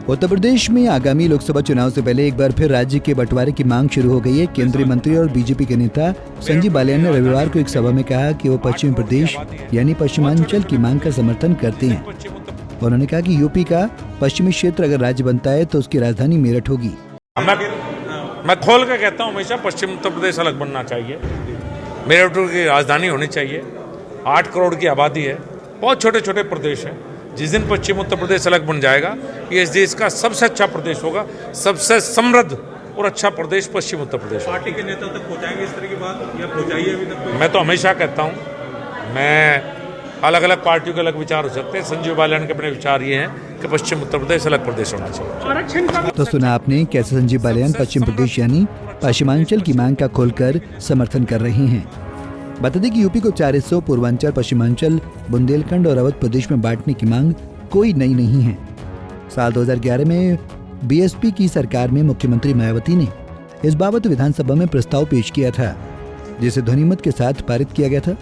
उत्तर प्रदेश में आगामी लोकसभा चुनाव से पहले एक बार फिर राज्य के बंटवारे की मांग शुरू हो गई है। केंद्रीय मंत्री और बीजेपी के नेता संजीव बालियान ने रविवार को एक सभा में कहा कि वो पश्चिमी प्रदेश यानी पश्चिमांचल की मांग का समर्थन करते हैं। उन्होंने कहा कि यूपी का पश्चिमी क्षेत्र अगर राज्य बनता है तो उसकी राजधानी मेरठ होगी। मैं खोल कर कहता हूँ, हमेशा पश्चिम उत्तर प्रदेश अलग बनना चाहिए, मेरठ की राजधानी होनी चाहिए। 8 करोड़ की आबादी है, बहुत छोटे छोटे प्रदेश हैं। जिस दिन पश्चिम उत्तर प्रदेश अलग बन जाएगा, ये इस देश का सबसे अच्छा प्रदेश होगा, सबसे समृद्ध और अच्छा प्रदेश पश्चिम उत्तर प्रदेश। पार्टी के नेता तक पहुंचाएंगे इस तरह की बात या पहुंचाई है अभी तक? मैं तो हमेशा कहता हूँ, मैं अलग अलग पार्टियों के अलग विचार हो सकते हैं। संजीव बालियान के अपने विचार ये हैं कि पश्चिम उत्तर प्रदेश अलग प्रदेश होना चाहिए। तो सुना आपने कैसे संजीव बालियान पश्चिम प्रदेश यानी पश्चिमांचल की मांग का खोलकर समर्थन कर रहे हैं। बता दें कि यूपी को 4 हिस्सों पूर्वांचल, पश्चिमांचल, बुंदेलखंड और अवध प्रदेश में बांटने की मांग कोई नई नहीं है। साल 2011 में बीएसपी की सरकार में मुख्यमंत्री मायावती ने इस बाबत विधानसभा में प्रस्ताव पेश किया था, जिसे ध्वनिमत के साथ पारित किया गया था।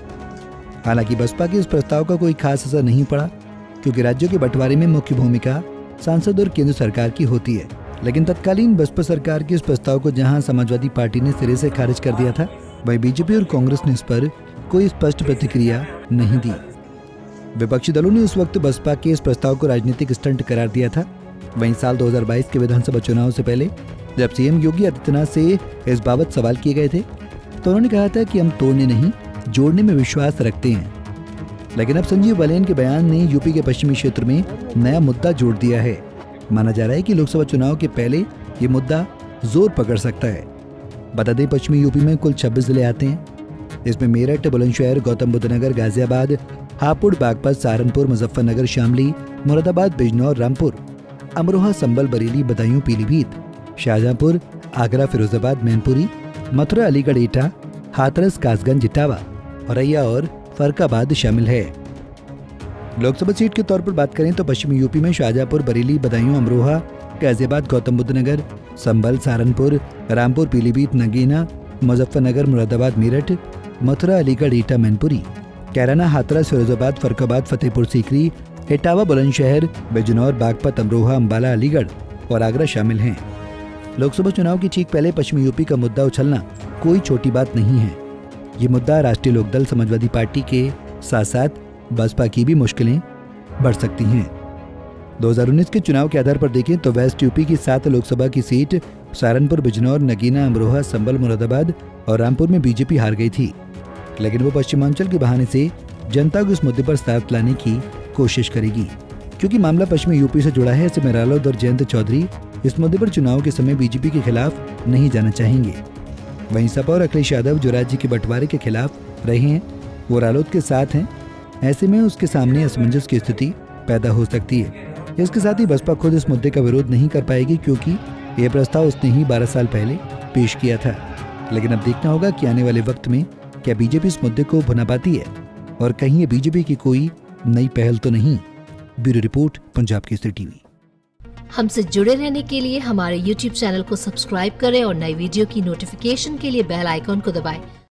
हालांकि बसपा के इस प्रस्ताव का कोई खास असर नहीं पड़ा, क्योंकि राज्यों के बंटवारे में मुख्य भूमिका सांसद और केंद्र सरकार की होती है। लेकिन तत्कालीन बसपा सरकार के इस प्रस्ताव को जहां समाजवादी पार्टी ने सिरे से खारिज कर दिया था, वहीं बीजेपी और कांग्रेस ने इस पर कोई स्पष्ट प्रतिक्रिया नहीं दी। विपक्षी दलों ने उस वक्त बसपा के इस प्रस्ताव को राजनीतिक स्टंट करार दिया था। वहीं साल 2022 के विधानसभा चुनाव से पहले जब सीएम योगी आदित्यनाथ से इस बाबत सवाल किए गए थे, तो उन्होंने कहा था कि हम तोड़ने नहीं, जोड़ने में विश्वास रखते हैं। लेकिन अब संजीव बालियान के बयान ने यूपी के पश्चिमी क्षेत्र में नया मुद्दा जोड़ दिया है। माना जा रहा है कि लोकसभा चुनाव के पहले ये मुद्दा जोर पकड़ सकता है। बता दें, पश्चिमी यूपी में कुल 26 जिले आते हैं। इसमें मेरठ, बुलंदशहर, गौतम बुद्ध नगर, गाजियाबाद, हापुड़, बागपत, सहारनपुर, मुजफ्फरनगर, शामली, मुरादाबाद, बिजनौर, रामपुर, अमरोहा, संबल, बरेली, बदायूं, पीलीभीत, शाहजहांपुर, आगरा, फिरोजाबाद, मैनपुरी, मथुरा, अलीगढ़, एटा, हाथरस, कासगंज, इटावा, औरैया और फरक्काबाद शामिल है। लोकसभा सीट के तौर पर बात करें तो पश्चिमी यूपी में शाहजहांपुर, बरेली, बदायूं, अमरोहा, गाजियाबाद, गौतम बुद्ध नगर, संबल, सहारनपुर, रामपुर, पीलीभीत, नगीना, मुजफ्फरनगर, मुरादाबाद, मेरठ, मथुरा, अलीगढ़, एटा, मैनपुरी, कैराना, हाथरस, फिरोजाबाद, फरक्काबाद, फतेहपुर सीकरी, इटावा, बुलंदशहर, बिजनौर, बागपत, अमरोहा, अंबाला, अलीगढ़ और आगरा शामिल हैं। लोकसभा चुनाव के ठीक पहले पश्चिमी यूपी का मुद्दा उछलना कोई छोटी बात नहीं है। ये मुद्दा राष्ट्रीय लोकदल समाजवादी पार्टी के साथ साथ बसपा की भी मुश्किलें बढ़ सकती हैं। 2019 के चुनाव के आधार पर देखें तो वेस्ट यूपी की 7 लोकसभा की सीट सहारनपुर, बिजनौर, नगीना, अमरोहा, संबल, मुरादाबाद और रामपुर में बीजेपी हार गई थी। लेकिन वो पश्चिमांचल के बहाने से जनता को इस मुद्दे पर साथ लाने की कोशिश करेगी। क्योंकि मामला पश्चिमी यूपी से जुड़ा है, ऐसे में रालोद और जयंत चौधरी इस मुद्दे पर चुनाव के समय बीजेपी के खिलाफ नहीं जाना चाहेंगे। वहीं सपा और अखिलेश यादव जो राज्य के बंटवारे के खिलाफ रहे हैं, वो रालोद के साथ हैं। ऐसे में उसके सामने असमंजस की स्थिति पैदा हो सकती है। इसके साथ ही बसपा खुद इस मुद्दे का विरोध नहीं कर पाएगी, क्योंकि यह प्रस्ताव उसने ही 12 साल पहले पेश किया था। लेकिन अब देखना होगा कि आने वाले वक्त में क्या बीजेपी इस मुद्दे को भुना पाती है और कहीं ये बीजेपी की कोई नई पहल तो नहीं। Bureau report, Punjab Kesari TV. हमसे जुड़े रहने के लिए हमारे YouTube चैनल को सब्सक्राइब करें और नई वीडियो की नोटिफिकेशन के लिए बेल आइकॉन को दबाएं।